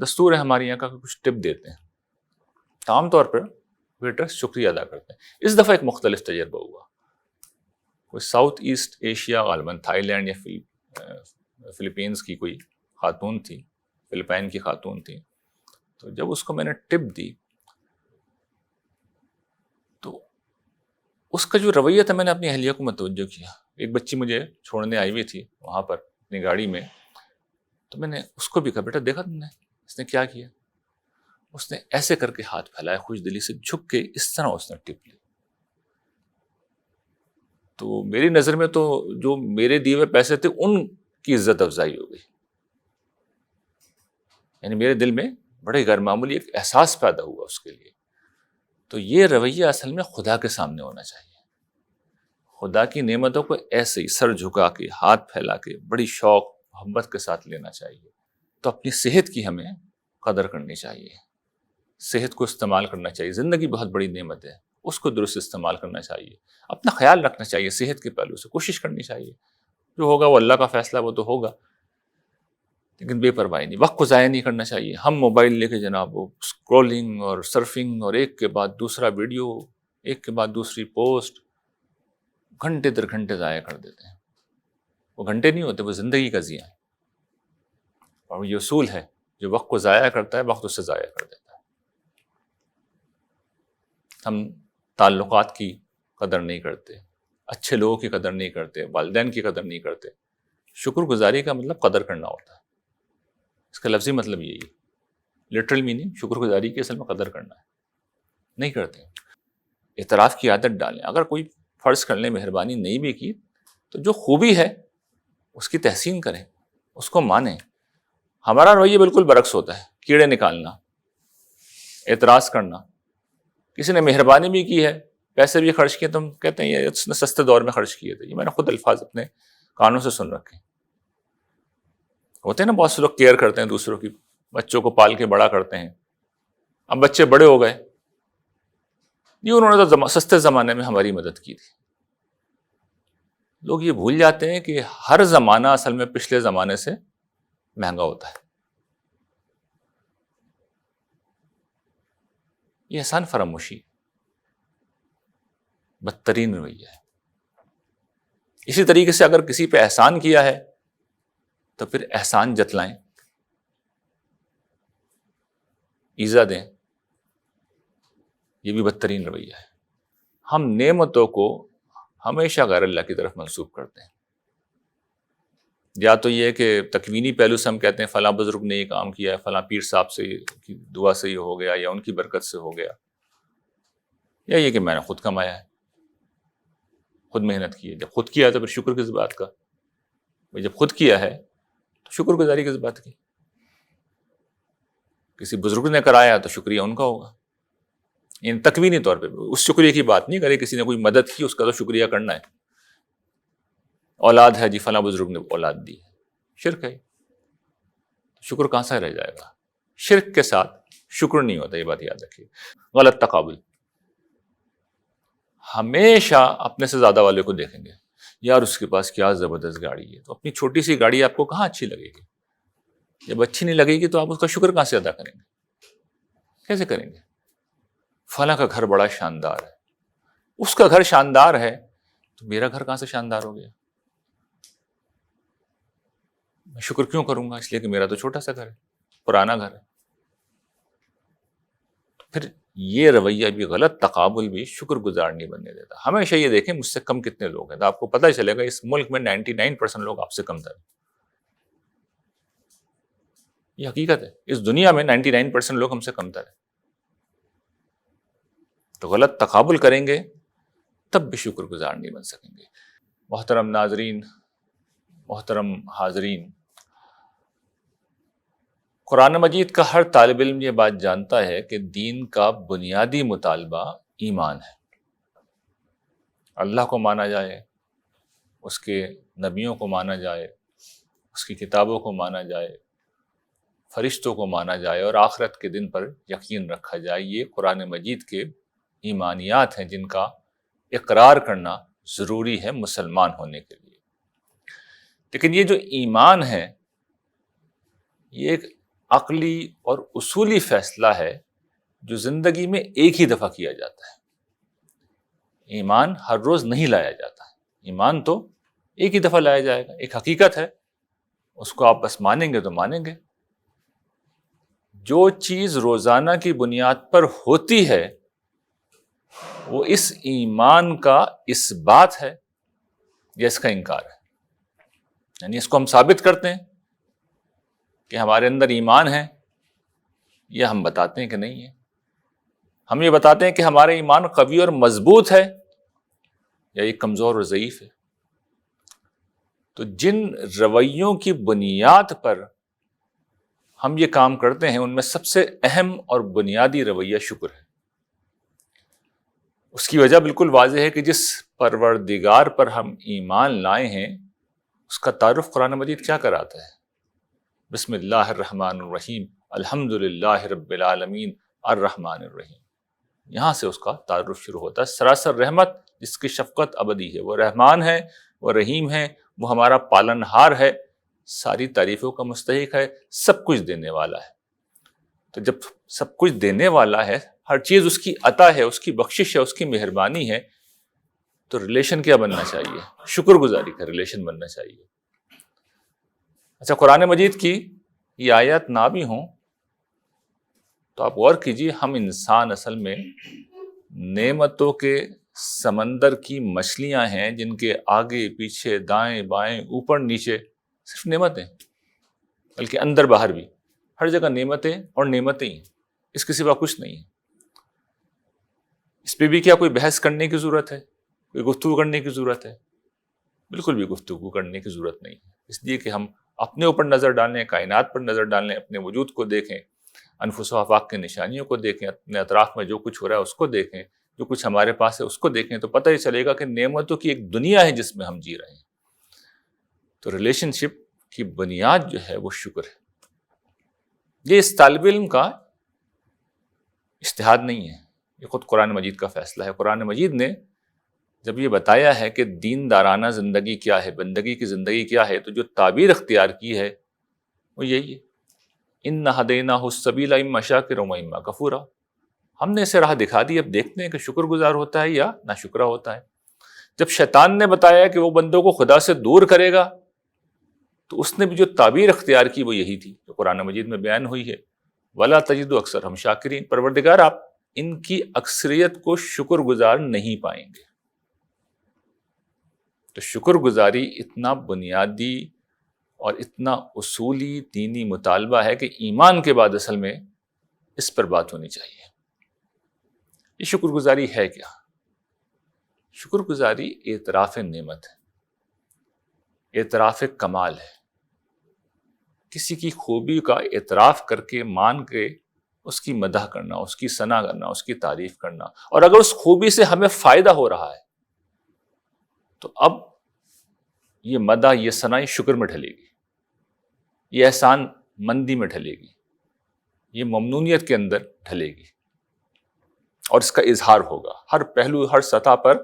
دستور ہے ہمارے یہاں کا کہ کچھ ٹپ دیتے ہیں، تو عام طور پر ویٹر شکریہ ادا کرتے ہیں۔ اس دفعہ ایک مختلف تجربہ ہوا، کوئی ساؤتھ ایسٹ ایشیا غالباً تھائی لینڈ یا فلپینز کی کوئی خاتون تھی، فلپائن کی خاتون تھی، تو جب اس کو میں نے ٹپ دی تو اس کا جو رویہ تھا میں نے اپنی اہلیہ کو متوجہ کیا۔ ایک بچی مجھے چھوڑنے آئی ہوئی تھی وہاں پر اپنی گاڑی میں، تو میں نے اس کو بھی کہا بیٹا دیکھا تم نے اس نے کیا کیا؟ اس نے ایسے کر کے ہاتھ پھیلایا، خوش دلی سے جھک کے اس طرح اس نے ٹپ لی۔ تو میری نظر میں تو جو میرے دیے ہوئے پیسے تھے ان کی عزت افزائی ہو گئی، یعنی میرے دل میں بڑے غیر معمولی ایک احساس پیدا ہوا اس کے لیے۔ تو یہ رویہ اصل میں خدا کے سامنے ہونا چاہیے، خدا کی نعمتوں کو ایسے ہی سر جھکا کے ہاتھ پھیلا کے بڑی شوق محبت کے ساتھ لینا چاہیے۔ تو اپنی صحت کی ہمیں قدر کرنی چاہیے، صحت کو استعمال کرنا چاہیے، زندگی بہت بڑی نعمت ہے، اس کو درست استعمال کرنا چاہیے، اپنا خیال رکھنا چاہیے، صحت کے پہلو سے کوشش کرنی چاہیے، جو ہوگا وہ اللہ کا فیصلہ، وہ تو ہوگا، لیکن بے پرواہی نہیں، وقت کو ضائع نہیں کرنا چاہیے۔ ہم موبائل لے کے جناب وہ اسکرولنگ اور سرفنگ اور ایک کے بعد دوسرا ویڈیو، ایک کے بعد دوسری پوسٹ، گھنٹے در گھنٹے ضائع کر دیتے ہیں۔ وہ گھنٹے نہیں ہوتے، وہ زندگی کا ضیاع ہے، اور یہ اصول ہے جو وقت کو ضائع کرتا ہے وقت اس سے ضائع کر دیتا ہے۔ ہم تعلقات کی قدر نہیں کرتے، اچھے لوگوں کی قدر نہیں کرتے، والدین کی قدر نہیں کرتے۔ شکر گزاری کا مطلب قدر کرنا ہوتا ہے، اس کا لفظی مطلب یہی ہے، لٹرل میننگ شکر گزاری کی اصل میں قدر کرنا ہے، نہیں کرتے۔ اعتراف کی عادت ڈالیں، اگر کوئی فرض کر لیں مہربانی نہیں بھی کی تو جو خوبی ہے اس کی تحسین کریں، اس کو مانیں۔ ہمارا رویہ بالکل برعکس ہوتا ہے، کیڑے نکالنا، اعتراض کرنا۔ کسی نے مہربانی بھی کی ہے، پیسے بھی خرچ کیے، تو ہم کہتے ہیں یہ اس نے سستے دور میں خرچ کیے تھے۔ یہ میں نے خود الفاظ اپنے کانوں سے سن رکھے۔ ہوتے ہیں نا بہت سے لوگ کیئر کرتے ہیں دوسروں کی، بچوں کو پال کے بڑا کرتے ہیں، اب بچے بڑے ہو گئے، یہ انہوں نے تو سستے زمانے میں ہماری مدد کی تھی۔ لوگ یہ بھول جاتے ہیں کہ ہر زمانہ اصل میں پچھلے زمانے سے مہنگا ہوتا ہے۔ یہ احسان فراموشی بدترین رویہ ہے۔ اسی طریقے سے اگر کسی پہ احسان کیا ہے تو پھر احسان جتلائیں، ایذا دیں، یہ بھی بدترین رویہ ہے۔ ہم نعمتوں کو ہمیشہ غیر اللہ کی طرف منسوب کرتے ہیں، یا تو یہ کہ تکوینی پہلو سے ہم کہتے ہیں فلاں بزرگ نے یہ کام کیا ہے، فلاں پیر صاحب سے کی دعا سے یہ ہو گیا، یا ان کی برکت سے ہو گیا، یا یہ کہ میں نے خود کمایا ہے، خود محنت کی ہے۔ جب خود کیا ہے تو پھر شکر کس بات کا؟ جب خود کیا ہے تو شکر گزاری کس بات کی؟ کسی بزرگ نے کرایا تو شکریہ ان کا ہوگا، یعنی تکوینی طور پہ اس شکریہ کی بات نہیں کرے، کسی نے کوئی مدد کی اس کا تو شکریہ کرنا ہے۔ اولاد ہے جی فلاں بزرگ نے اولاد دی ہے، شرک ہے، شکر کہاں سے رہ جائے گا؟ شرک کے ساتھ شکر نہیں ہوتا، یہ بات یاد رکھیے۔ غلط تقابل، ہمیشہ اپنے سے زیادہ والے کو دیکھیں گے، یار اس کے پاس کیا زبردست گاڑی ہے، تو اپنی چھوٹی سی گاڑی آپ کو کہاں اچھی لگے گی؟ جب اچھی نہیں لگے گی تو آپ اس کا شکر کہاں سے ادا کریں گے؟ کیسے کریں گے؟ فلاں کا گھر بڑا شاندار ہے، اس کا گھر شاندار ہے تو میرا گھر کہاں سے شاندار ہو گیا؟ میں شکر کیوں کروں گا؟ اس لیے کہ میرا تو چھوٹا سا گھر ہے، پرانا گھر ہے۔ پھر یہ رویہ بھی غلط تقابل بھی شکر گزار نہیں بننے دیتا۔ ہمیشہ یہ دیکھیں مجھ سے کم کتنے لوگ ہیں، تو آپ کو پتہ چلے گا اس ملک میں 99% لوگ آپ سے کم تر ہیں۔ یہ حقیقت ہے، اس دنیا میں 99% لوگ ہم سے کم تر ہیں۔ تو غلط تقابل کریں گے تب بھی شکر گزار نہیں بن سکیں گے۔ محترم ناظرین، محترم حاضرین، قرآن مجید کا ہر طالب علم یہ بات جانتا ہے کہ دین کا بنیادی مطالبہ ایمان ہے۔ اللہ کو مانا جائے، اس کے نبیوں کو مانا جائے، اس کی کتابوں کو مانا جائے، فرشتوں کو مانا جائے، اور آخرت کے دن پر یقین رکھا جائے۔ یہ قرآن مجید کے ایمانیات ہیں جن کا اقرار کرنا ضروری ہے مسلمان ہونے کے لیے۔ لیکن یہ جو ایمان ہے یہ ایک عقلی اور اصولی فیصلہ ہے جو زندگی میں ایک ہی دفعہ کیا جاتا ہے. ایمان ہر روز نہیں لایا جاتا. ایمان تو ایک ہی دفعہ لایا جائے گا، ایک حقیقت ہے، اس کو آپ بس مانیں گے تو مانیں گے. جو چیز روزانہ کی بنیاد پر ہوتی ہے وہ اس ایمان کا اثبات ہے یا اس کا انکار ہے. یعنی اس کو ہم ثابت کرتے ہیں کہ ہمارے اندر ایمان ہے، یا ہم بتاتے ہیں کہ نہیں ہے. ہم یہ بتاتے ہیں کہ ہمارا ایمان قوی اور مضبوط ہے یا یہ کمزور اور ضعیف ہے. تو جن رویوں کی بنیاد پر ہم یہ کام کرتے ہیں ان میں سب سے اہم اور بنیادی رویہ شکر ہے. اس کی وجہ بالکل واضح ہے کہ جس پروردگار پر ہم ایمان لائے ہیں اس کا تعارف قرآن مجید کیا کراتا ہے؟ بسم اللہ الرحمن الرحیم، الحمد للہ رب العالمین الرحمن الرحیم. یہاں سے اس کا تعارف شروع ہوتا ہے. سراسر رحمت جس کی شفقت ابدی ہے، وہ رحمان ہے، وہ رحیم ہے، وہ ہمارا پالنہار ہے، ساری تعریفوں کا مستحق ہے، سب کچھ دینے والا ہے. تو جب سب کچھ دینے والا ہے، ہر چیز اس کی عطا ہے، اس کی بخشش ہے، اس کی مہربانی ہے، تو ریلیشن کیا بننا چاہیے؟ شکر گزاری کا ریلیشن بننا چاہیے. اچھا، قرآن مجید کی یہ آیات نہ بھی ہوں تو آپ غور کیجیے، ہم انسان اصل میں نعمتوں کے سمندر کی مچھلیاں ہیں جن کے آگے پیچھے دائیں بائیں اوپر نیچے صرف نعمتیں، بلکہ اندر باہر بھی ہر جگہ نعمتیں اور نعمتیں ہی، اس کے سوا کچھ نہیں ہے. اس پہ بھی کیا کوئی بحث کرنے کی ضرورت ہے، کوئی گفتگو کرنے کی ضرورت ہے؟ بالکل بھی گفتگو کرنے کی ضرورت نہیں ہے. اس لیے کہ ہم اپنے اوپر نظر ڈالیں، کائنات پر نظر ڈالیں، اپنے وجود کو دیکھیں، انفس و آفاق کی نشانیوں کو دیکھیں، اپنے اطراف میں جو کچھ ہو رہا ہے اس کو دیکھیں، جو کچھ ہمارے پاس ہے اس کو دیکھیں، تو پتہ ہی چلے گا کہ نعمتوں کی ایک دنیا ہے جس میں ہم جی رہے ہیں. تو ریلیشن شپ کی بنیاد جو ہے وہ شکر ہے. یہ اس طالب علم کا اجتہاد نہیں ہے، یہ خود قرآن مجید کا فیصلہ ہے. قرآن مجید نے جب یہ بتایا ہے کہ دیندارانہ زندگی کیا ہے، بندگی کی زندگی کیا ہے، تو جو تعبیر اختیار کی ہے وہ یہی ہے، اِنَّا هَدَيْنَاهُ السَّبِيلَ إِمَّا شَاكِرًا وَإِمَّا كَفُورًا. ہم نے اسے راہ دکھا دی، اب دیکھتے ہیں کہ شکر گزار ہوتا ہے یا ناشکرا ہوتا ہے. جب شیطان نے بتایا کہ وہ بندوں کو خدا سے دور کرے گا تو اس نے بھی جو تعبیر اختیار کی وہ یہی تھی جو قرآن مجید میں بیان ہوئی ہے، وَلَا تَجِدُ أَكْثَرَهُمْ شَاكِرِينَ. پروردگار آپ ان کی اکثریت کو شکر گزار نہیں پائیں گے. تو شکر گزاری اتنا بنیادی اور اتنا اصولی دینی مطالبہ ہے کہ ایمان کے بعد اصل میں اس پر بات ہونی چاہیے. یہ شکر گزاری ہے کیا؟ شکر گزاری اعتراف نعمت ہے، اعتراف کمال ہے. کسی کی خوبی کا اعتراف کر کے، مان کے اس کی مدح کرنا، اس کی ثنا کرنا، اس کی تعریف کرنا. اور اگر اس خوبی سے ہمیں فائدہ ہو رہا ہے تو اب یہ مدح، یہ ثنا یہ شکر میں ڈھلے گی، یہ احسان مندی میں ڈھلے گی، یہ ممنونیت کے اندر ڈھلے گی، اور اس کا اظہار ہوگا. ہر پہلو، ہر سطح پر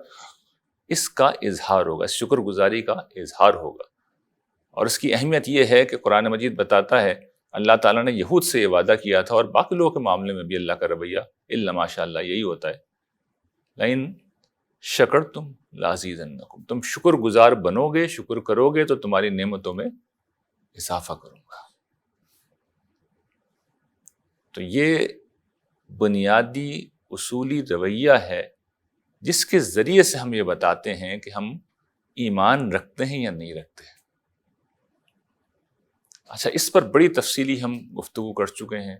اس کا اظہار ہوگا، اس شکر گزاری کا اظہار ہوگا. اور اس کی اہمیت یہ ہے کہ قرآن مجید بتاتا ہے اللہ تعالیٰ نے یہود سے یہ وعدہ کیا تھا، اور باقی لوگوں کے معاملے میں بھی اللہ کا رویہ الا ماشاء اللہ یہی ہوتا ہے، لئن شکرتم لازیدنکم. تم شکر گزار بنو گے، شکر کرو گے تو تمہاری نعمتوں میں اضافہ کروں گا. تو یہ بنیادی اصولی رویہ ہے جس کے ذریعے سے ہم یہ بتاتے ہیں کہ ہم ایمان رکھتے ہیں یا نہیں رکھتے. اچھا، اس پر بڑی تفصیلی ہم گفتگو کر چکے ہیں،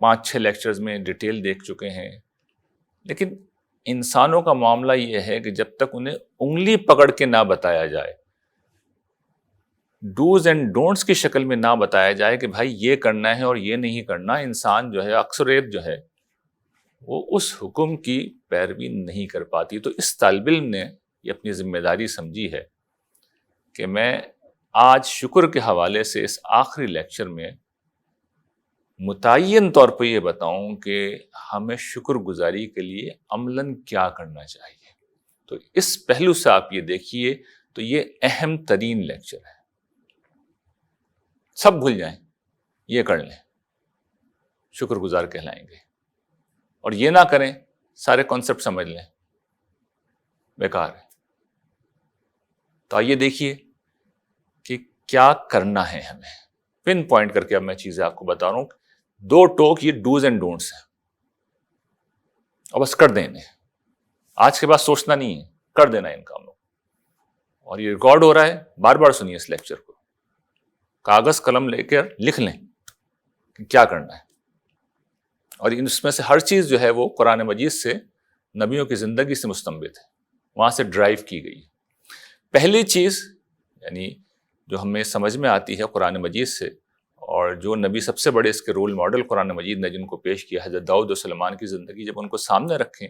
5-6 لیکچرز میں ڈیٹیل دیکھ چکے ہیں. لیکن انسانوں کا معاملہ یہ ہے کہ جب تک انہیں انگلی پکڑ کے نہ بتایا جائے، ڈوز اینڈ ڈونٹس کی شکل میں نہ بتایا جائے کہ بھائی یہ کرنا ہے اور یہ نہیں کرنا، انسان جو ہے، اکثریت جو ہے، وہ اس حکم کی پیروی نہیں کر پاتی. تو اس طالب علم نے یہ اپنی ذمہ داری سمجھی ہے کہ میں آج شکر کے حوالے سے اس آخری لیکچر میں متعین طور پہ یہ بتاؤں کہ ہمیں شکر گزاری کے لیے عملاً کیا کرنا چاہیے. تو اس پہلو سے آپ یہ دیکھیے تو یہ اہم ترین لیکچر ہے. سب بھول جائیں، یہ کر لیں، شکر گزار کہلائیں گے. اور یہ نہ کریں سارے کانسیپٹ سمجھ لیں، بیکار ہے. تو آئیے دیکھیے کہ کیا کرنا ہے ہمیں. پن پوائنٹ کر کے اب میں چیزیں آپ کو بتا رہا ہوں. 2 ٹوک یہ ڈوز اینڈ ڈونٹس ہیں، اور بس کر دیں انہیں. آج کے بعد سوچنا نہیں ہے، کر دینا ہے ان کاموں. اور یہ ریکارڈ ہو رہا ہے، بار بار سنیے اس لیکچر کو، کاغذ قلم لے کر لکھ لیں کہ کیا کرنا ہے. اور اس میں سے ہر چیز جو ہے وہ قرآن مجید سے، نبیوں کی زندگی سے مستنبط ہے، وہاں سے ڈرائیو کی گئی. پہلی چیز یعنی جو ہمیں سمجھ میں آتی ہے قرآن مجید سے، اور جو نبی سب سے بڑے اس کے رول ماڈل قرآن مجید نے جن کو پیش کیا، حضرت داؤد و سلیمان کی زندگی جب ان کو سامنے رکھیں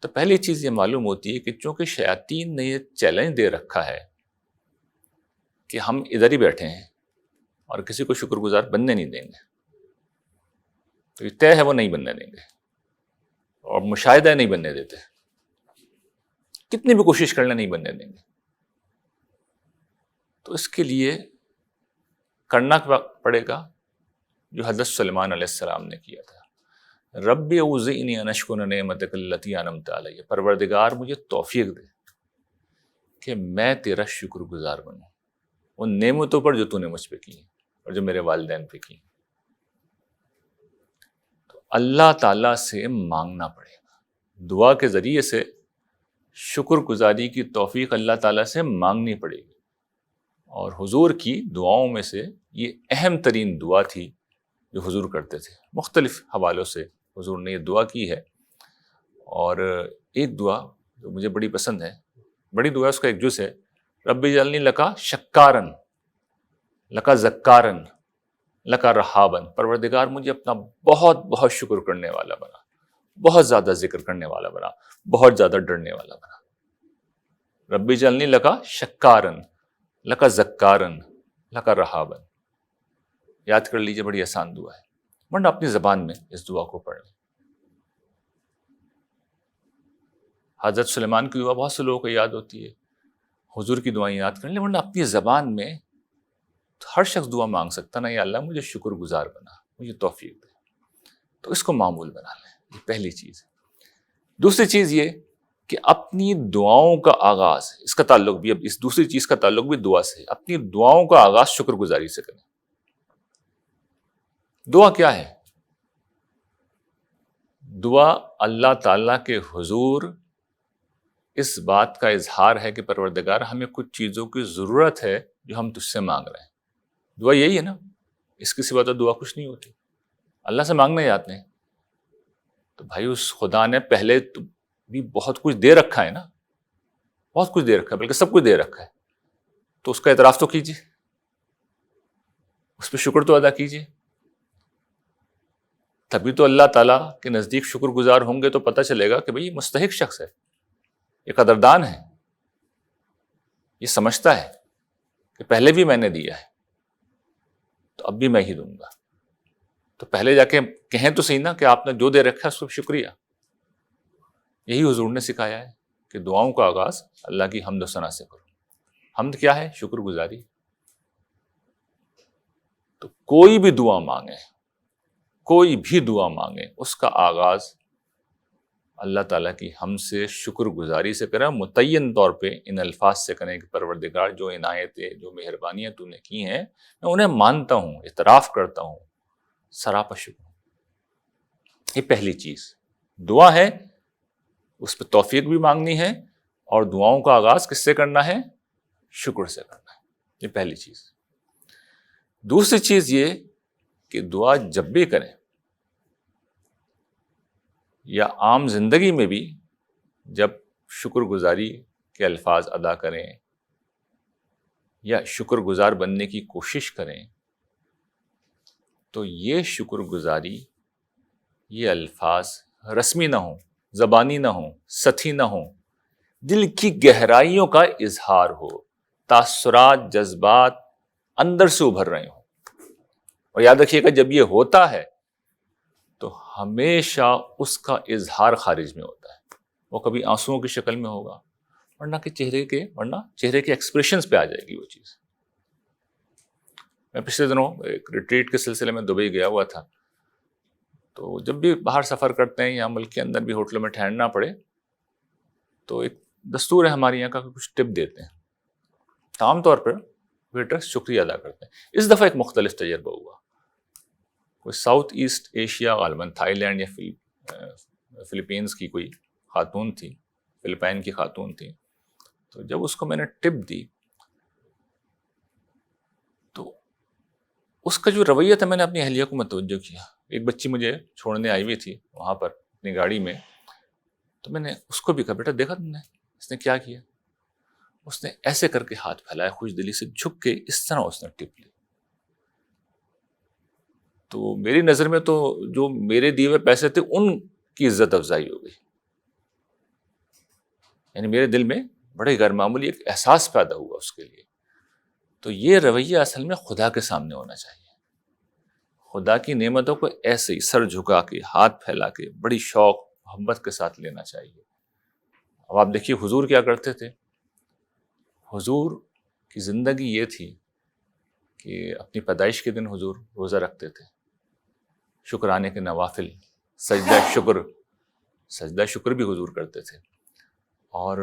تو پہلی چیز یہ معلوم ہوتی ہے کہ چونکہ شیاطین نے یہ چیلنج دے رکھا ہے کہ ہم ادھر ہی بیٹھے ہیں اور کسی کو شکر گزار بننے نہیں دیں گے، تو یہ طے ہے وہ نہیں بننے دیں گے، اور مشاہدہ نہیں بننے دیتے، کتنی بھی کوشش کرنے نہیں بننے دیں گے. تو اس کے لیے کرنا پڑے گا جو حضرت سلیمان علیہ السلام نے کیا تھا. رب اوزعنی ان اشکر نعمتک التی انعمت علی، پروردگار مجھے توفیق دے کہ میں تیرا شکر گزار بنوں ان نعمتوں پر جو تو نے مجھ پہ کی اور جو میرے والدین پہ کی. تو اللہ تعالیٰ سے مانگنا پڑے گا، دعا کے ذریعے سے شکر گزاری کی توفیق اللہ تعالیٰ سے مانگنی پڑے گی. اور حضور کی دعاؤں میں سے یہ اہم ترین دعا تھی جو حضور کرتے تھے. مختلف حوالوں سے حضور نے یہ دعا کی ہے، اور ایک دعا جو مجھے بڑی پسند ہے، بڑی دعا، اس کا ایک جز ہے، رب اجعلنی لکا شکارن لکا زکارن لکا رہابن، پروردگار مجھے اپنا بہت بہت شکر کرنے والا بنا، بہت زیادہ ذکر کرنے والا بنا، بہت زیادہ ڈرنے والا بنا. رب اجعلنی لکا شکارن لکا زکارن لکا رہابن. یاد کر لیجئے، بڑی آسان دعا ہے، ورنہ اپنی زبان میں اس دعا کو پڑھ لیں. حضرت سلیمان کی دعا بہت سے لوگوں کو یاد ہوتی ہے، حضور کی دعائیں یاد کر لیں، ورنہ اپنی زبان میں ہر شخص دعا مانگ سکتا نا، یا اللہ مجھے شکر گزار بنا، مجھے توفیق دے. تو اس کو معمول بنا لیں، یہ پہلی چیز ہے. دوسری چیز یہ کہ اپنی دعاؤں کا آغاز، اس کا تعلق بھی، اب اس دوسری چیز کا تعلق بھی دعا سے، اپنی دعاؤں کا آغاز شکر گزاری سے کریں. دعا کیا ہے؟ دعا اللہ تعالیٰ کے حضور اس بات کا اظہار ہے کہ پروردگار ہمیں کچھ چیزوں کی ضرورت ہے جو ہم تجھ سے مانگ رہے ہیں. دعا یہی ہے نا، اس کے سوا تو دعا کچھ نہیں ہوتی. اللہ سے مانگنے جاتے ہیں تو بھائی اس خدا نے پہلے تو بھی بہت کچھ دے رکھا ہے نا، بہت کچھ دے رکھا ہے، بلکہ سب کچھ دے رکھا ہے. تو اس کا اعتراف تو کیجیے، اس پہ شکر تو ادا کیجیے. تبھی تو اللہ تعالیٰ کے نزدیک شکر گزار ہوں گے تو پتہ چلے گا کہ بھئی یہ مستحق شخص ہے، یہ قدردان ہے، یہ سمجھتا ہے کہ پہلے بھی میں نے دیا ہے تو اب بھی میں ہی دوں گا. تو پہلے جا کے کہیں تو صحیح نا کہ آپ نے جو دے رکھا ہے اس کو شکریہ. یہی حضور نے سکھایا ہے کہ دعاؤں کا آغاز اللہ کی حمد و ثنا سے کرو. حمد کیا ہے؟ شکر گزاری. تو کوئی بھی دعا مانگے، کوئی بھی دعا مانگے، اس کا آغاز اللہ تعالیٰ کی ہم سے شکر گزاری سے کریں، متعین طور پہ ان الفاظ سے کریں کہ پروردگار جو عنایتیں، جو مہربانیاں تو نے کی ہیں میں انہیں مانتا ہوں، اعتراف کرتا ہوں، سراپا شکر. یہ پہلی چیز دعا ہے، اس پہ توفیق بھی مانگنی ہے، اور دعاؤں کا آغاز کس سے کرنا ہے؟ شکر سے کرنا ہے. یہ پہلی چیز. دوسری چیز یہ کہ دعا جب بھی کریں یا عام زندگی میں بھی جب شکر گزاری کے الفاظ ادا کریں یا شکر گزار بننے کی کوشش کریں تو یہ شکر گزاری، یہ الفاظ رسمی نہ ہوں، زبانی نہ ہوں، سطحی نہ ہوں، دل کی گہرائیوں کا اظہار ہو، تاثرات، جذبات اندر سے ابھر رہے ہوں. اور یاد رکھیے گا جب یہ ہوتا ہے تو ہمیشہ اس کا اظہار خارج میں ہوتا ہے. وہ کبھی آنسوؤں کی شکل میں ہوگا، ورنہ چہرے کے ایکسپریشنز پہ آ جائے گی وہ چیز. میں پچھلے دنوں ایک ریٹریٹ کے سلسلے میں دبئی گیا ہوا تھا، تو جب بھی باہر سفر کرتے ہیں یا ملک کے اندر بھی ہوٹلوں میں ٹھہرنا پڑے تو ایک دستور ہے ہمارے یہاں کا کہ کچھ ٹپ دیتے ہیں. عام طور پر ویٹرس شکریہ ادا کرتے ہیں. اس دفعہ ایک مختلف تجربہ ہوا. کوئی ساؤتھ ایسٹ ایشیا، غالباً تھائی لینڈ یا فلپینز کی کوئی خاتون تھی، فلپائن کی خاتون تھی. تو جب اس کو میں نے ٹپ دی تو اس کا جو رویہ تھا، میں نے اپنی اہلیہ کو متوجہ کیا. ایک بچی مجھے چھوڑنے آئی ہوئی تھی وہاں پر اپنی گاڑی میں، تو میں نے اس کو بھی کہا بیٹا دیکھا تم نے اس نے کیا کیا. اس نے ایسے کر کے ہاتھ پھیلایا، خوش دلی سے جھک کے اس طرح اس نے ٹپ لی. تو میری نظر میں تو جو میرے دیے ہوئے پیسے تھے ان کی عزت افزائی ہو گئی. یعنی میرے دل میں بڑے غیر معمولی ایک احساس پیدا ہوا اس کے لیے. تو یہ رویہ اصل میں خدا کے سامنے ہونا چاہیے. خدا کی نعمتوں کو ایسے ہی سر جھکا کے، ہاتھ پھیلا کے، بڑی شوق محبت کے ساتھ لینا چاہیے. اب آپ دیکھیے حضور کیا کرتے تھے. حضور کی زندگی یہ تھی کہ اپنی پیدائش کے دن حضور روزہ رکھتے تھے، شکرانے کے نوافل، سجدہ شکر بھی حضور کرتے تھے. اور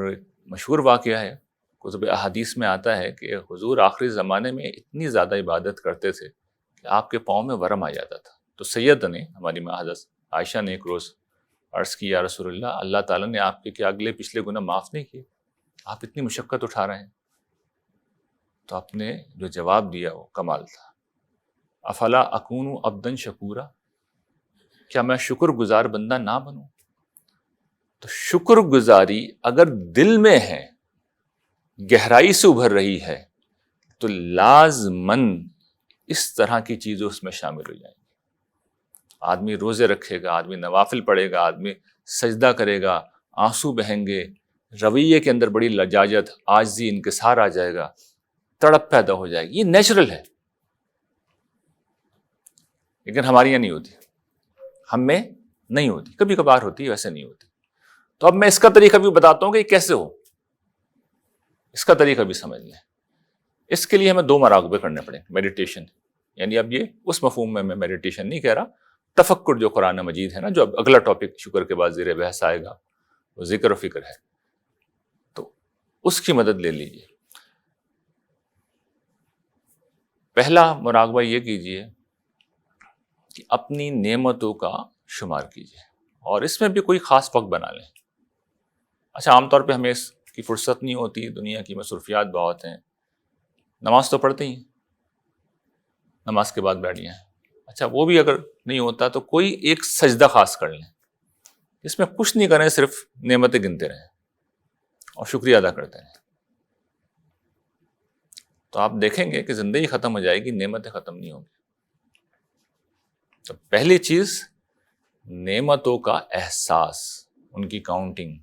مشہور واقعہ ہے، کتب احادیث میں آتا ہے کہ حضور آخری زمانے میں اتنی زیادہ عبادت کرتے تھے کہ آپ کے پاؤں میں ورم آ جاتا تھا. تو سید نے، ہماری ماں حضرت عائشہ نے ایک روز عرض کی، یا رسول اللہ، اللہ تعالیٰ نے آپ کے کیا اگلے پچھلے گناہ معاف نہیں کیے؟ آپ اتنی مشقت اٹھا رہے ہیں. تو آپ نے جو جواب دیا وہ کمال تھا. افلا اکون عبدا شکورا، کیا میں شکر گزار بندہ نہ بنوں؟ تو شکر گزاری اگر دل میں ہے، گہرائی سے ابھر رہی ہے، تو لازماً اس طرح کی چیزیں اس میں شامل ہو جائیں گی. آدمی روزے رکھے گا، آدمی نوافل پڑھے گا، آدمی سجدہ کرے گا، آنسو بہیں گے، رویے کے اندر بڑی لجاجت، عاجزی، انکسار آ جائے گا، تڑپ پیدا ہو جائے گی. یہ نیچرل ہے، لیکن ہمارے یہاں نہیں ہوتی، ہم میں نہیں ہوتی. کبھی کبھار ہوتی ہے، ویسے نہیں ہوتی. تو اب میں اس کا طریقہ بھی بتاتا ہوں کہ یہ کیسے ہو. اس کا طریقہ بھی سمجھ لیں. اس کے لیے ہمیں 2 مراقبے کرنے پڑیں. میڈیٹیشن، یعنی اب یہ اس مفہوم میں میڈیٹیشن نہیں کہہ رہا، تفکر جو قرآن مجید ہے نا، جو اب اگلا ٹاپک شکر کے بعد زیر بحث آئے گا، وہ ذکر و فکر ہے، تو اس کی مدد لے لیجیے. پہلا مراقبہ یہ کیجیے کہ اپنی نعمتوں کا شمار کیجیے، اور اس میں بھی کوئی خاص وقت بنا لیں. اچھا، عام طور پہ ہمیں اس کی فرصت نہیں ہوتی، دنیا کی مصروفیات بہت ہیں. نماز تو پڑھتے ہی، نماز کے بعد بیٹھ جائیں. اچھا، وہ بھی اگر نہیں ہوتا تو کوئی ایک سجدہ خاص کر لیں، اس میں کچھ نہیں کریں، صرف نعمتیں گنتے رہیں اور شکریہ ادا کرتے رہیں. تو آپ دیکھیں گے کہ زندگی ختم ہو جائے گی، نعمتیں ختم نہیں ہوں گی. تو پہلی چیز نعمتوں کا احساس، ان کی کاؤنٹنگ،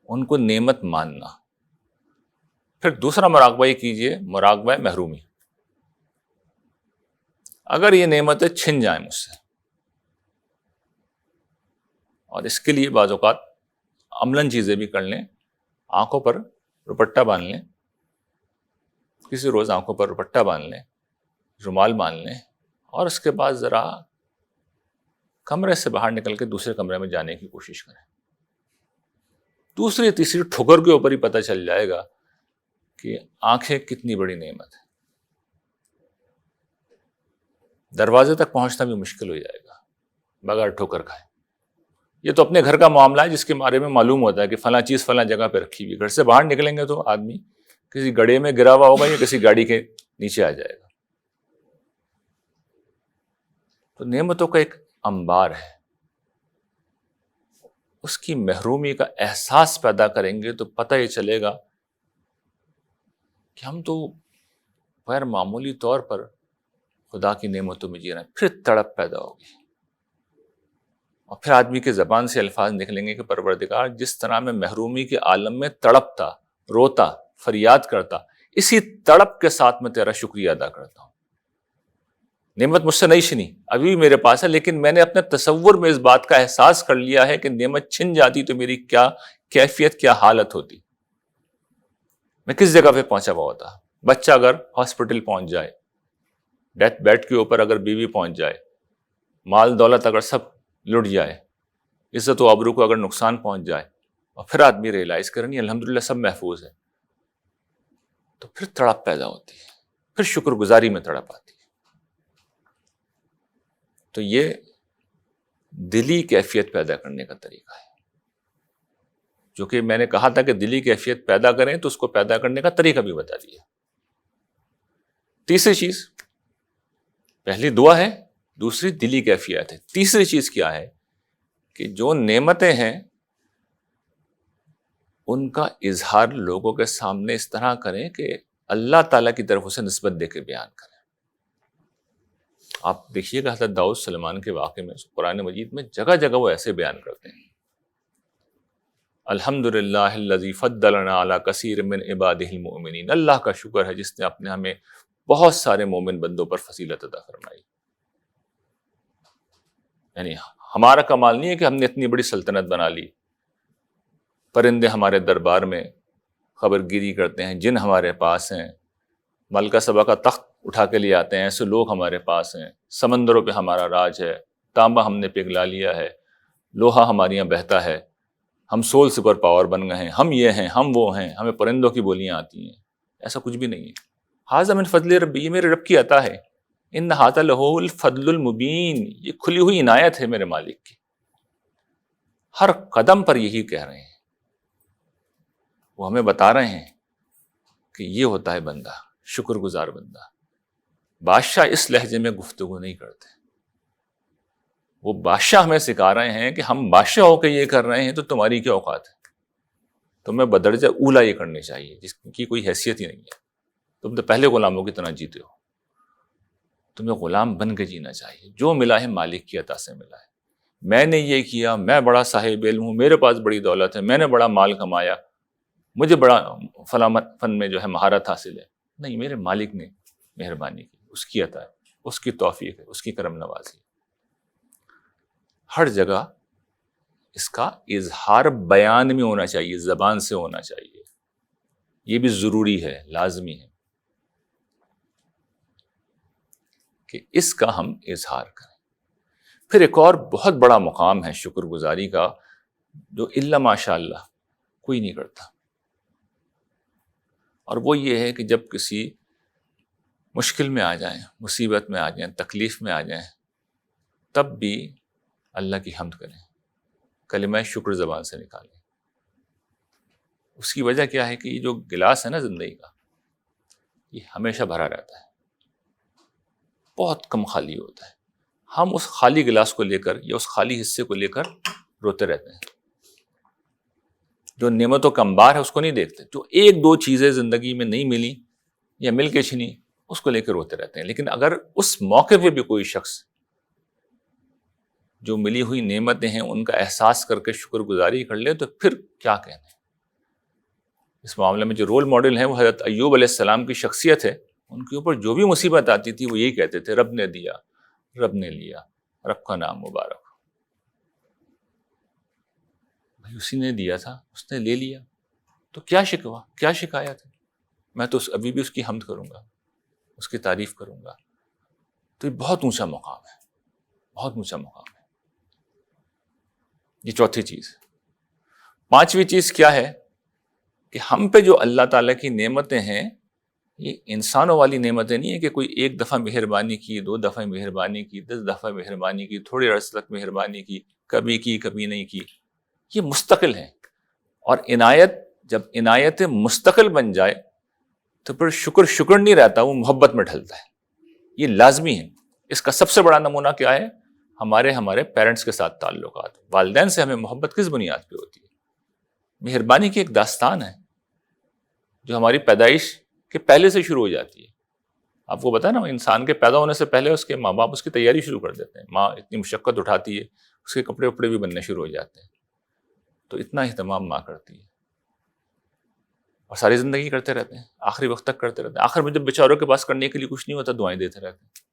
ان کو نعمت ماننا. پھر دوسرا مراقبہ یہ کیجیے، مراقبہ محرومی. اگر یہ نعمتیں چھن جائیں مجھ سے، اور اس کے لیے بعض اوقات عملاً چیزیں بھی کر لیں. آنکھوں پر دوپٹہ باندھ لیں، کسی روز آنکھوں پر دوپٹہ باندھ لیں، رومال باندھ لیں، اور اس کے بعد ذرا کمرے سے باہر نکل کے دوسرے کمرے میں جانے کی کوشش کریں. دوسری تیسری ٹھکر کے اوپر ہی پتہ چل جائے گا کہ آنکھیں کتنی بڑی نعمت ہے. دروازے تک پہنچنا بھی مشکل ہو جائے گا بغیر ٹھوکر کھائے. یہ تو اپنے گھر کا معاملہ ہے جس کے بارے میں معلوم ہوتا ہے کہ فلاں چیز فلاں جگہ پہ رکھی ہوئی. گھر سے باہر نکلیں گے تو آدمی کسی گڑھے میں گرا ہوا ہوگا یا کسی گاڑی کے نیچے آ جائے گا. تو نعمتوں کا ایک انبار ہے، اس کی محرومی کا احساس پیدا کریں گے تو پتہ یہ چلے گا کہ ہم تو غیر معمولی طور پر خدا کی نعمتوں میں جی رہے ہیں. پھر تڑپ پیدا ہوگی، اور پھر آدمی کے زبان سے الفاظ نکلیں گے کہ پروردگار، جس طرح میں محرومی کے عالم میں تڑپتا، روتا، فریاد کرتا، اسی تڑپ کے ساتھ میں تیرا شکریہ ادا کرتا ہوں. نعمت مجھ سے نہیں چھنی، ابھی بھی میرے پاس ہے، لیکن میں نے اپنے تصور میں اس بات کا احساس کر لیا ہے کہ نعمت چھن جاتی تو میری کیا کیفیت، کیا حالت ہوتی، میں کس جگہ پہ پہنچا ہوا ہوتا. بچہ اگر ہاسپٹل پہنچ جائے ڈیتھ بیڈ کے اوپر اگر بیوی پہنچ جائے، مال دولت اگر سب لٹ جائے، عزت و آبرو کو اگر نقصان پہنچ جائے، اور پھر آدمی ریئلائز کرے نہیں الحمدللہ سب محفوظ ہے، تو پھر تڑپ پیدا ہوتی ہے، پھر شکر گزاری میں تڑپ آتی ہے. تو یہ دلی کیفیت پیدا کرنے کا طریقہ ہے، جو کہ میں نے کہا تھا کہ دلی کیفیت پیدا کریں تو اس کو پیدا کرنے کا طریقہ بھی بتا دیا. تیسری چیز، پہلی دعا ہے، دوسری دلی کیفیت ہے. تیسری چیز کیا ہے کہ جو نعمتیں ہیں ان کا اظہار لوگوں کے سامنے اس طرح کریں کہ اللہ تعالیٰ کی طرف اسے نسبت دے کے بیان کریں. آپ دیکھیے کہ حضرت داؤد سلیمان کے واقعے میں قرآن مجید میں جگہ جگہ وہ ایسے بیان کرتے ہیں، الحمدللہ الذی فضلنا علی کثیر من عبادہ المؤمنین، اللہ کا شکر ہے جس نے اپنے ہمیں بہت سارے مومن بندوں پر فضیلت عطا فرمائی. یعنی ہمارا کمال نہیں ہے کہ ہم نے اتنی بڑی سلطنت بنا لی، پرندے ہمارے دربار میں خبر گیری کرتے ہیں، جن ہمارے پاس ہیں، ملکہ سبا کا تخت اٹھا کے لے آتے ہیں، ایسے لوگ ہمارے پاس ہیں، سمندروں پہ ہمارا راج ہے، تانبا ہم نے پگھلا لیا ہے، لوہا ہمارے یہاں بہتا ہے، ہم سول سپر پاور بن گئے ہیں، ہم یہ ہیں، ہم وہ ہیں، ہمیں پرندوں کی بولیاں آتی ہیں. ایسا کچھ بھی نہیں ہے. ھذا من فضل ربی، یہ میرے رب کی عطا ہے. ان ھذا لہو الفضل المبین، یہ کھلی ہوئی عنایت ہے میرے مالک کی. ہر قدم پر یہی کہہ رہے ہیں، وہ ہمیں بتا رہے ہیں کہ یہ ہوتا ہے بندہ، شکر گزار بندہ. بادشاہ اس لہجے میں گفتگو نہیں کرتے، وہ بادشاہ ہمیں سکھا رہے ہیں کہ ہم بادشاہ ہو کے یہ کر رہے ہیں تو تمہاری کیا اوقات ہے، تمہیں بدرجہ اولا یہ کرنی چاہیے جس کی کوئی حیثیت ہی نہیں ہے. تم تو پہلے غلاموں کی طرح جیتے ہو، تمہیں غلام بن کے جینا چاہیے. جو ملا ہے مالک کی عطا سے ملا ہے. میں نے یہ کیا، میں بڑا صاحب علم ہوں، میرے پاس بڑی دولت ہے، میں نے بڑا مال کمایا، مجھے بڑا فلاں فن میں جو ہے مہارت حاصل ہے. نہیں، میرے مالک نے مہربانی کی، اس کی عطا ہے، اس کی توفیق ہے، اس کی کرم نوازی. ہر جگہ اس کا اظہار بیان میں ہونا چاہیے، زبان سے ہونا چاہیے. یہ بھی ضروری ہے، لازمی ہے کہ اس کا ہم اظہار کریں. پھر ایک اور بہت بڑا مقام ہے شکر گزاری کا، جو الا ماشاء اللہ کوئی نہیں کرتا، اور وہ یہ ہے کہ جب کسی مشکل میں آ جائیں، مصیبت میں آ جائیں، تکلیف میں آ جائیں، تب بھی اللہ کی حمد کریں، کلمہ شکر زبان سے نکالیں. اس کی وجہ کیا ہے کہ یہ جو گلاس ہے نا زندگی کا، یہ ہمیشہ بھرا رہتا ہے، بہت کم خالی ہوتا ہے. ہم اس خالی گلاس کو لے کر یا اس خالی حصے کو لے کر روتے رہتے ہیں. جو نعمتوں کا انبار ہے اس کو نہیں دیکھتے. جو ایک دو چیزیں زندگی میں نہیں ملی یا مل کے چھنی، اس کو لے کے روتے رہتے ہیں. لیکن اگر اس موقع پہ بھی کوئی شخص جو ملی ہوئی نعمتیں ہیں ان کا احساس کر کے شکر گزاری کر لے تو پھر کیا کہنا ہے. اس معاملے میں جو رول ماڈل ہیں وہ حضرت ایوب علیہ السلام کی شخصیت ہے. ان کے اوپر جو بھی مصیبت آتی تھی وہ یہی کہتے تھے، رب نے دیا، رب نے لیا، رب کا نام مبارک. بھائی اسی نے دیا تھا، اس نے لے لیا، تو کیا شکوہ، کیا شکایت ہے. میں تو ابھی بھی اس کی حمد کروں گا، اس کی تعریف کروں گا. تو یہ بہت اونچا مقام ہے، بہت اونچا مقام ہے. یہ چوتھی چیز. پانچویں چیز کیا ہے کہ ہم پہ جو اللہ تعالیٰ کی نعمتیں ہیں، یہ انسانوں والی نعمتیں نہیں ہیں کہ کوئی ایک دفعہ مہربانی کی، دو دفعہ مہربانی کی، 10 دفعہ مہربانی کی، تھوڑے عرصے تک مہربانی کی، کبھی نہیں کی. یہ مستقل ہیں. اور عنایت، جب عنایت مستقل بن جائے تو پھر شکر نہیں رہتا، وہ محبت میں ڈھلتا ہے. یہ لازمی ہے. اس کا سب سے بڑا نمونہ کیا ہے؟ ہمارے پیرنٹس کے ساتھ تعلقات. والدین سے ہمیں محبت کس بنیاد پہ ہوتی ہے؟ مہربانی کی ایک داستان ہے جو ہماری پیدائش کے پہلے سے شروع ہو جاتی ہے. آپ کو پتا ہے نا، انسان کے پیدا ہونے سے پہلے اس کے ماں باپ اس کی تیاری شروع کر دیتے ہیں. ماں اتنی مشقت اٹھاتی ہے، اس کے کپڑے وپڑے بھی بننے شروع ہو جاتے ہیں. تو اتنا اہتمام ماں کرتی ہے، اور ساری زندگی کرتے رہتے ہیں، آخری وقت تک کرتے رہتے ہیں. آخر میں جب بیچاروں کے پاس کرنے کے لیے کچھ نہیں ہوتا، دعائیں دیتے رہتے ہیں.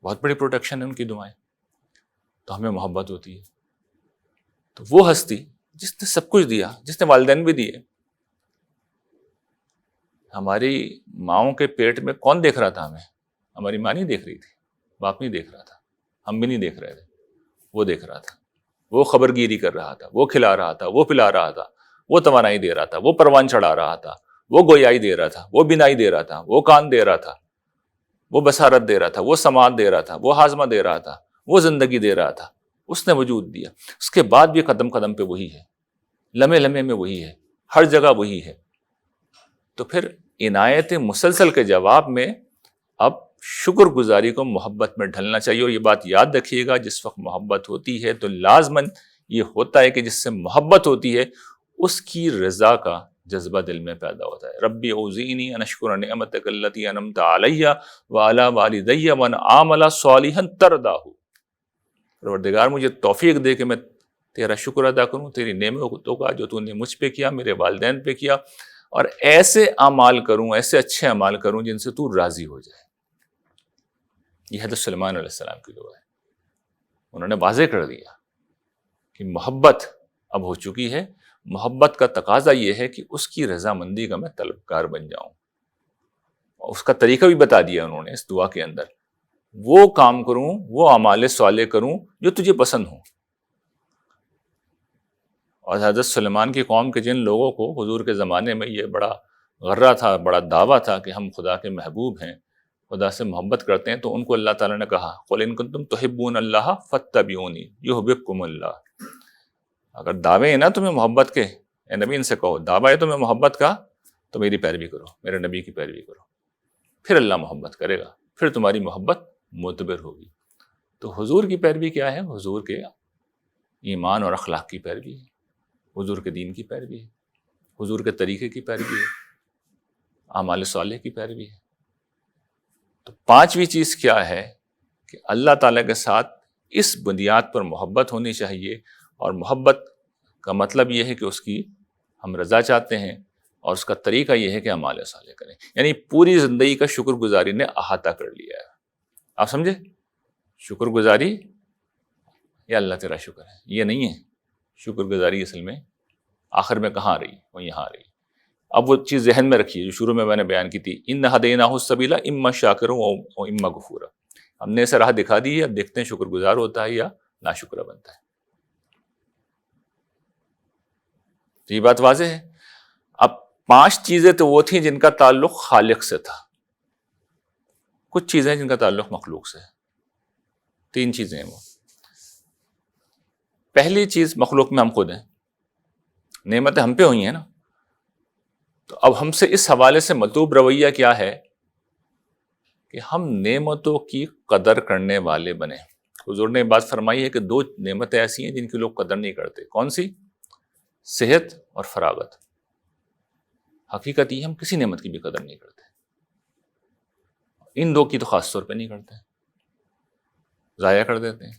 بہت بڑی پروٹیکشن ہے ان کی دعائیں. تو ہمیں محبت ہوتی ہے. تو وہ ہستی جس نے سب کچھ دیا، جس نے والدین بھی دیے، ہماری ماؤں کے پیٹ میں کون دیکھ رہا تھا ہمیں؟ ہماری ماں نہیں دیکھ رہی تھی، باپ نہیں دیکھ رہا تھا، ہم بھی نہیں دیکھ رہے تھے، وہ دیکھ رہا تھا، وہ خبر گیری کر رہا تھا، وہ کھلا رہا تھا، وہ پلا رہا تھا، وہ توانائی دے رہا تھا، وہ پروان چڑھا رہا تھا، وہ گویائی دے رہا تھا، وہ بینائی دے رہا تھا، وہ کان دے رہا تھا، وہ بصارت دے رہا تھا، وہ سماعت دے رہا تھا، وہ ہاضمہ دے رہا تھا، وہ زندگی دے رہا تھا، اس نے وجود دیا۔ اس کے بعد بھی قدم قدم پہ وہی ہے، لمحے لمحے میں وہی ہے، ہر جگہ وہی ہے۔ تو پھر عنایت مسلسل کے جواب میں اب شکر گزاری کو محبت میں ڈھلنا چاہیے۔ اور یہ بات یاد رکھیے گا، جس وقت محبت ہوتی ہے تو لازماً یہ ہوتا ہے کہ جس سے محبت ہوتی ہے اس کی رضا کا جذبہ دل میں پیدا ہوتا ہے۔ ربی اوزینی ان اشکر نعمتک التی انعمت علی وعلی والدی وان اعمل صالحا ترضاہ، پروردگار مجھے توفیق دے کہ میں تیرا شکر ادا کروں، تیری نعمتوں کا جو تو نے مجھ پہ کیا، میرے والدین پہ کیا، اور ایسے اعمال کروں، ایسے اچھے اعمال کروں جن سے تو راضی ہو جائے۔ یہ حضرت سلیمان علیہ السلام کی دعا ہے۔ انہوں نے واضح کر دیا کہ محبت اب ہو چکی ہے، محبت کا تقاضا یہ ہے کہ اس کی رضامندی کا میں طلبگار بن جاؤں۔ اس کا طریقہ بھی بتا دیا انہوں نے اس دعا کے اندر، وہ کام کروں، وہ اعمال صالح کروں جو تجھے پسند ہوں۔ اور حضرت سلیمان کی قوم کے جن لوگوں کو حضور کے زمانے میں یہ بڑا غرہ تھا، بڑا دعویٰ تھا کہ ہم خدا کے محبوب ہیں، خدا سے محبت کرتے ہیں، تو ان کو اللہ تعالیٰ نے کہا قُلْ إِن كُنتُمْ تُحِبُّونَ اللَّهَ فَاتَّبِعُونِي يُحْبِبْكُمُ اللَّهُ۔ اگر دعوے ہیں نا تمہیں محبت کے، اے نبی ان سے کہو دعویٰ ہے تمہیں محبت کا، تو میری پیروی کرو، میرے نبی کی پیروی کرو، پھر اللہ محبت کرے گا، پھر تمہاری محبت معتبر ہوگی۔ تو حضور کی پیروی کیا ہے؟ حضور کے ایمان اور اخلاق کی پیروی ہے، حضور کے دین کی پیروی ہے، حضور کے طریقے کی پیروی ہے، اعمال صالح کی پیروی ہے۔ تو پانچویں چیز کیا ہے کہ اللہ تعالیٰ کے ساتھ اس بنیاد پر محبت ہونی چاہیے، اور محبت کا مطلب یہ ہے کہ اس کی ہم رضا چاہتے ہیں، اور اس کا طریقہ یہ ہے کہ اعمال صالح کریں، یعنی پوری زندگی کا شکر گزاری نے احاطہ کر لیا ہے۔ آپ سمجھے؟ شکر گزاری یا اللہ تیرا شکر ہے، یہ نہیں ہے شکر گزاری اصل میں آخر میں کہاں آ رہی؟ وہ یہاں آ رہی۔ اب وہ چیز ذہن میں رکھیے جو شروع میں نے بیان کی تھی، ان ہدیناہ السبیل اما شاکر و اما غفور، ہم نے اسے راہ دکھا دی ہے، اب دیکھتے ہیں شکر گزار ہوتا ہے یا ناشکرہ بنتا ہے۔ تو یہ بات واضح ہے۔ اب 5 چیزیں تو وہ تھیں جن کا تعلق خالق سے تھا، کچھ چیزیں جن کا تعلق مخلوق سے ہے۔ 3 چیزیں ہیں وہ۔ پہلی چیز مخلوق میں ہم خود ہیں، نعمتیں ہم پہ ہوئی ہیں نا، تو اب ہم سے اس حوالے سے مطلوب رویہ کیا ہے کہ ہم نعمتوں کی قدر کرنے والے بنیں۔ حضور نے بات فرمائی ہے کہ 2 نعمتیں ایسی ہیں جن کی لوگ قدر نہیں کرتے۔ کون سی؟ صحت اور فراغت۔ حقیقت یہ ہم کسی نعمت کی بھی قدر نہیں کرتے، ان 2 کی تو خاص طور پہ نہیں کرتے، ضائع کر دیتے ہیں۔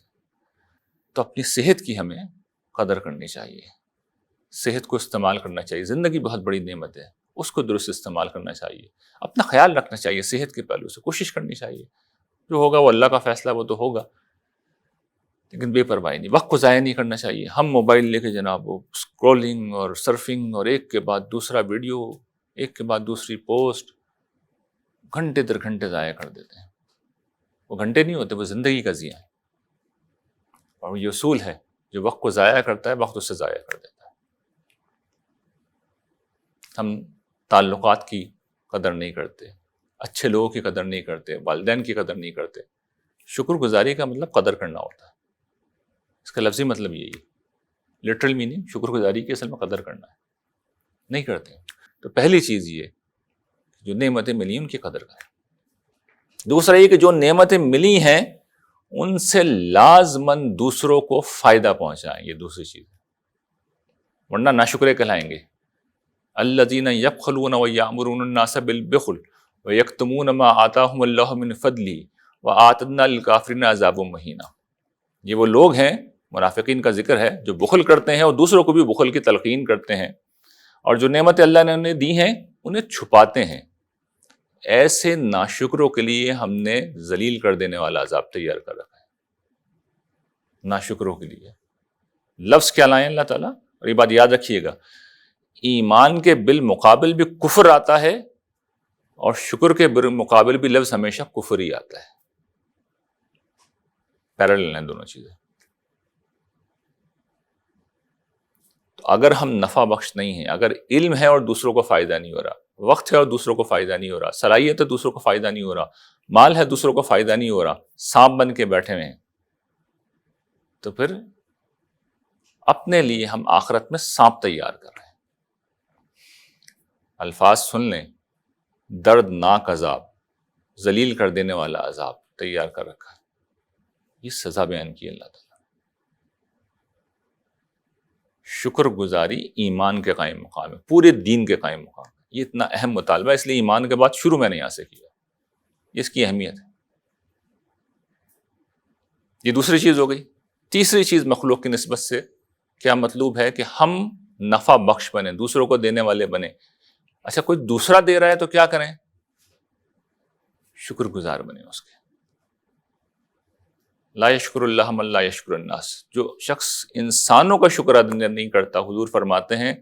تو اپنی صحت کی ہمیں قدر کرنی چاہیے، صحت کو استعمال کرنا چاہیے، زندگی بہت بڑی نعمت ہے، اس کو درست استعمال کرنا چاہیے، اپنا خیال رکھنا چاہیے، صحت کے پہلو سے کوشش کرنی چاہیے، جو ہوگا وہ اللہ کا فیصلہ، وہ تو ہوگا، لیکن بے پرواہی نہیں، وقت کو ضائع نہیں کرنا چاہیے۔ ہم موبائل لے کے جناب وہ اسکرولنگ اور سرفنگ اور ایک کے بعد دوسرا ویڈیو، ایک کے بعد دوسری پوسٹ، گھنٹے در گھنٹے ضائع کر دیتے ہیں۔ وہ گھنٹے نہیں ہوتے، وہ زندگی کا ضیاع ہے، اور یہ اصول ہے جو وقت کو ضائع کرتا ہے وقت اس سے ضائع کر دیتا ہے۔ ہم تعلقات کی قدر نہیں کرتے، اچھے لوگوں کی قدر نہیں کرتے، والدین کی قدر نہیں کرتے۔ شکر گزاری کا مطلب قدر کرنا ہوتا ہے، اس کا لفظی مطلب یہی ہے، لٹرل میننگ شکر گزاری کی اصل میں قدر کرنا ہے، نہیں کرتے۔ تو پہلی چیز یہ جو نعمتیں ملی ان کی قدر کریں۔ دوسرا یہ کہ جو نعمتیں ملی ہیں ان سے لازماً دوسروں کو فائدہ پہنچائیں، یہ دوسری چیز ہے، ورنہ ناشکرے کہلائیں گے۔ الذین یبخلون ویأمرون الناس بالبخل ویکتمون ما آتاہم اللہ من فضلہ واعتدنا للکافرین عذابا مہینا۔ یہ وہ لوگ ہیں، منافقین کا ذکر ہے، جو بخل کرتے ہیں اور دوسروں کو بھی بخل کی تلقین کرتے ہیں، اور جو نعمتیں اللہ نے انہیں دی ہیں انہیں چھپاتے ہیں۔ ایسے ناشکروں کے لیے ہم نے ذلیل کر دینے والا عذاب تیار کر رکھا ہے۔ ناشکروں کے لیے لفظ کیا لائیں اللہ تعالیٰ؟ اور یہ بات یاد رکھیے گا، ایمان کے بالمقابل بھی کفر آتا ہے اور شکر کے مقابل بھی لفظ ہمیشہ کفر ہی آتا ہے. پیرالل ہیں دونوں چیزیں. تو اگر ہم نفع بخش نہیں ہیں، اگر علم ہے اور دوسروں کو فائدہ نہیں ہو رہا، وقت ہے اور دوسروں کو فائدہ نہیں ہو رہا، صلاحیت ہے دوسروں کو فائدہ نہیں ہو رہا، مال ہے دوسروں کو فائدہ نہیں ہو رہا، سانپ بن کے بیٹھے ہوئے ہیں، تو پھر اپنے لیے ہم آخرت میں سانپ تیار کر رہے ہیں. الفاظ سن لیں، دردناک عذاب، ذلیل کر دینے والا عذاب تیار کر رکھا ہے. یہ سزا بیان کی اللہ تعالیٰ. شکر گزاری ایمان کے قائم مقام ہے، پورے دین کے قائم مقام ہے. یہ اتنا اہم مطالبہ ہے، اس لیے ایمان کے بعد شروع میں نے یہاں سے کیا. اس کی اہمیت ہے. یہ دوسری چیز ہو گئی. تیسری چیز مخلوق کی نسبت سے کیا مطلوب ہے کہ ہم نفع بخش بنیں، دوسروں کو دینے والے بنیں. اچھا کوئی دوسرا دے رہا ہے تو کیا کریں؟ شکر گزار بنیں اس کے. لا یشکر اللہ من لا یشکر الناس. جو شخص انسانوں کا شکر ادا نہیں کرتا، حضور فرماتے ہیں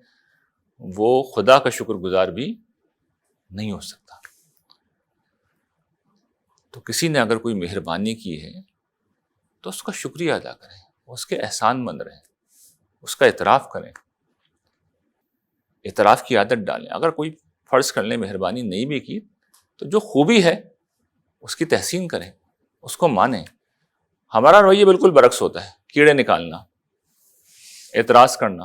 وہ خدا کا شکر گزار بھی نہیں ہو سکتا. تو کسی نے اگر کوئی مہربانی کی ہے تو اس کا شکریہ ادا کریں، اس کے احسان مند رہیں، اس کا اعتراف کریں، اعتراف کی عادت ڈالیں. اگر کوئی فرض کر لیں مہربانی نہیں بھی کی تو جو خوبی ہے اس کی تحسین کریں، اس کو مانیں. ہمارا رویہ بالکل برعکس ہوتا ہے، کیڑے نکالنا، اعتراض کرنا.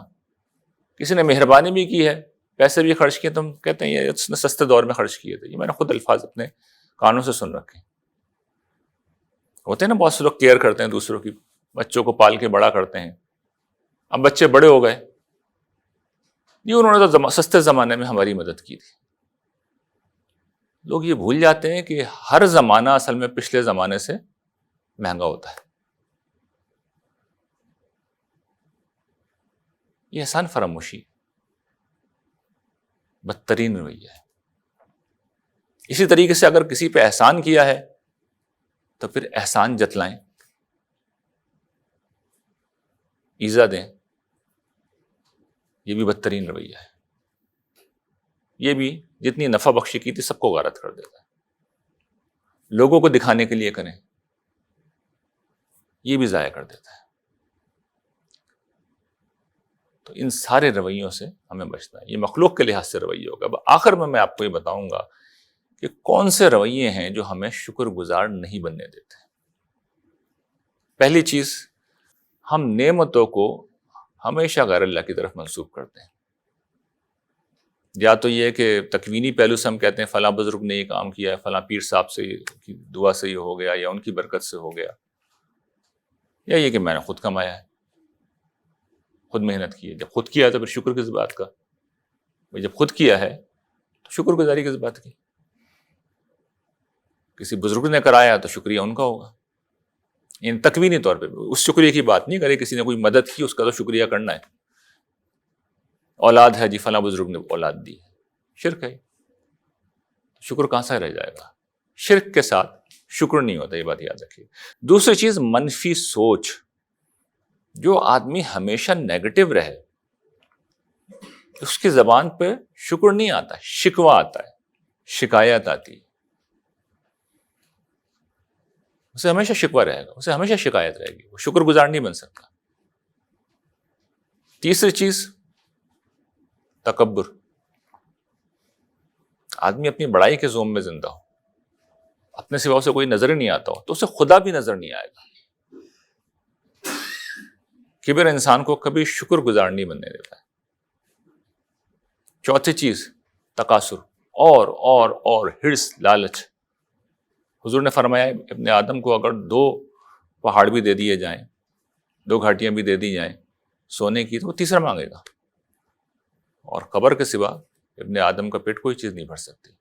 کسی نے مہربانی بھی کی ہے، پیسے بھی خرچ کیے، تو ہم کہتے ہیں یہ اس نے سستے دور میں خرچ کیے تھے. یہ میں نے خود الفاظ اپنے کانوں سے سن رکھے. ہوتے ہیں نا بہت سے لوگ کیئر کرتے ہیں دوسروں کی، بچوں کو پال کے بڑا کرتے ہیں. اب بچے بڑے ہو گئے، یہ انہوں نے تو سستے زمانے میں ہماری مدد کی تھی. لوگ یہ بھول جاتے ہیں کہ ہر زمانہ اصل میں پچھلے زمانے سے مہنگا ہوتا ہے. یہ احسان فراموشی بدترین رویہ ہے. اسی طریقے سے اگر کسی پہ احسان کیا ہے تو پھر احسان جتلائیں، ایذا دیں. یہ بھی بدترین رویہ ہے. یہ بھی جتنی نفع بخشی کی تھی سب کو غارت کر دیتا ہے. لوگوں کو دکھانے کے لیے کریں، یہ بھی ضائع کر دیتا ہے. تو ان سارے رویوں سے ہمیں بچنا ہے. یہ مخلوق کے لحاظ سے رویہ ہوگا. اب آخر میں آپ کو یہ بتاؤں گا کہ کون سے رویے ہیں جو ہمیں شکر گزار نہیں بننے دیتے. پہلی چیز، ہم نعمتوں کو ہمیشہ غیر اللہ کی طرف منسوب کرتے ہیں. یا تو یہ کہ تکوینی پہلو سے ہم کہتے ہیں فلاں بزرگ نے یہ کام کیا ہے، فلاں پیر صاحب سے کی دعا سے یہ ہو گیا، یا ان کی برکت سے ہو گیا، یا یہ کہ میں نے خود کمایا ہے، خود محنت کی ہے. جب خود کیا ہے تو پھر شکر کس بات کا؟ جب خود کیا ہے تو شکر گزاری کس بات کی؟ کسی بزرگ نے کرایا تو شکریہ ان کا ہوگا. یعنی تکوینی طور پہ اس شکریہ کی بات نہیں کرے. کسی نے کوئی مدد کی اس کا تو شکریہ کرنا ہے. اولاد ہے جی فلاں بزرگ نے اولاد دی، شرک ہے. شکر کہاں سے رہ جائے گا؟ شرک کے ساتھ شکر نہیں ہوتا، یہ بات یاد رکھیے. دوسری چیز، منفی سوچ. جو آدمی ہمیشہ نیگیٹو رہے اس کی زبان پہ شکر نہیں آتا، شکوہ آتا ہے، شکایت آتی ہے. اسے ہمیشہ شکوہ رہے گا، اسے ہمیشہ شکایت رہے گی، وہ شکر گزار نہیں بن سکتا. تیسری چیز، تکبر. آدمی اپنی بڑائی کے زوم میں زندہ ہو، اپنے سوا اسے کوئی نظر ہی نہیں آتا ہو تو اسے خدا بھی نظر نہیں آئے گا. کبر انسان کو کبھی شکر گزار نہیں بننے دیتا ہے. چوتھی چیز، تکاثر، اور ہرس، لالچ. حضور نے فرمایا ابن آدم کو اگر 2 پہاڑ بھی دے دیے جائیں، 2 گھاٹیاں بھی دے دی جائیں سونے کی، تو وہ تیسرا مانگے گا. اور قبر کے سوا ابن آدم کا پیٹ کوئی چیز نہیں بھر سکتی.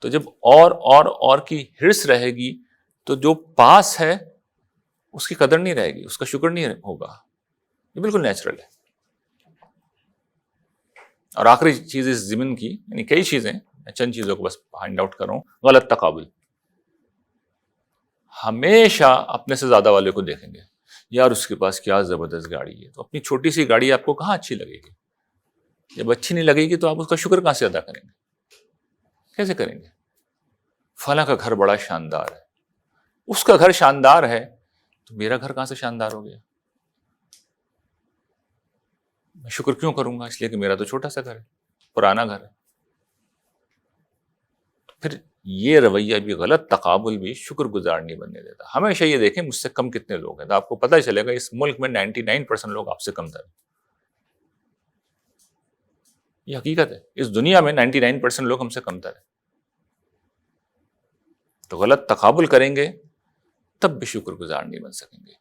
تو جب اور کی ہرس رہے گی تو جو پاس ہے اس کی قدر نہیں رہے گی، اس کا شکر نہیں ہوگا. یہ بالکل نیچرل ہے. اور آخری چیز اس ضمن کی، یعنی کئی چیزیں، میں چند چیزوں کو بس فائنڈ آؤٹ کروں. غلط تقابل. ہمیشہ اپنے سے زیادہ والے کو دیکھیں گے، یار اس کے پاس کیا زبردست گاڑی ہے، تو اپنی چھوٹی سی گاڑی آپ کو کہاں اچھی لگے گی؟ جب اچھی نہیں لگے گی تو آپ اس کا شکر کہاں سے ادا کریں گے؟ کیسے کریں گے؟ فلاں کا گھر بڑا شاندار ہے، اس کا گھر شاندار ہے تو میرا گھر کہاں سے شاندار ہو گیا؟ میں شکر کیوں کروں گا؟ اس لیے کہ میرا تو چھوٹا سا گھر ہے، پرانا گھر ہے۔ پھر یہ رویہ بھی غلط، تقابل بھی شکر گزار نہیں بننے دیتا۔ ہمیشہ یہ دیکھیں مجھ سے کم کتنے لوگ ہیں، تو آپ کو پتہ چلے گا اس ملک میں 99% لوگ آپ سے کم تر ہیں۔ یہ حقیقت ہے، اس دنیا میں 99% لوگ ہم سے کم تر ہیں۔ تو غلط تقابل کریں گے تب بھی شکر گزار نہیں بن سکیں گے۔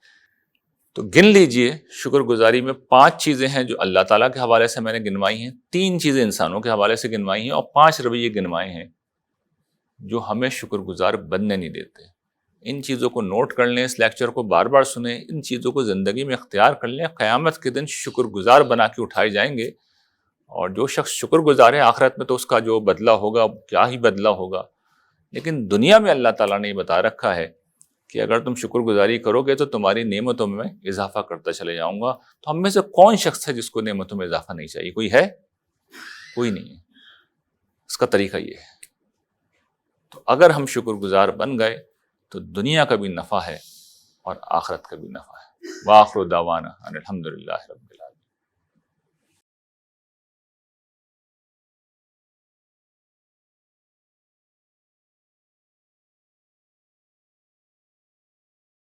تو گن لیجئے، شکر گزاری میں 5 چیزیں ہیں جو اللہ تعالیٰ کے حوالے سے میں نے گنوائی ہیں، 3 چیزیں انسانوں کے حوالے سے گنوائی ہیں، اور 5 رویے گنوائے ہیں جو ہمیں شکر گزار بننے نہیں دیتے۔ ان چیزوں کو نوٹ کر لیں، اس لیکچر کو بار بار سنیں، ان چیزوں کو زندگی میں اختیار کر لیں، قیامت کے دن شکر گزار بنا کے اٹھائے جائیں گے۔ اور جو شخص شکر گزار ہے آخرت میں تو اس کا جو بدلہ ہوگا کیا ہی بدلہ ہوگا۔ لیکن دنیا میں اللہ تعالیٰ نے یہ بتا رکھا ہے کہ اگر تم شکر گزاری کرو گے تو تمہاری نعمتوں میں اضافہ کرتا چلے جاؤں گا۔ تو ہم میں سے کون شخص ہے جس کو نعمتوں میں اضافہ نہیں چاہیے؟ کوئی ہے؟ کوئی نہیں ہے۔ اس کا طریقہ یہ ہے۔ تو اگر ہم شکر گزار بن گئے تو دنیا کا بھی نفع ہے اور آخرت کا بھی نفع ہے۔ وآخر دعوانا ان الحمد للہ رب العالمین۔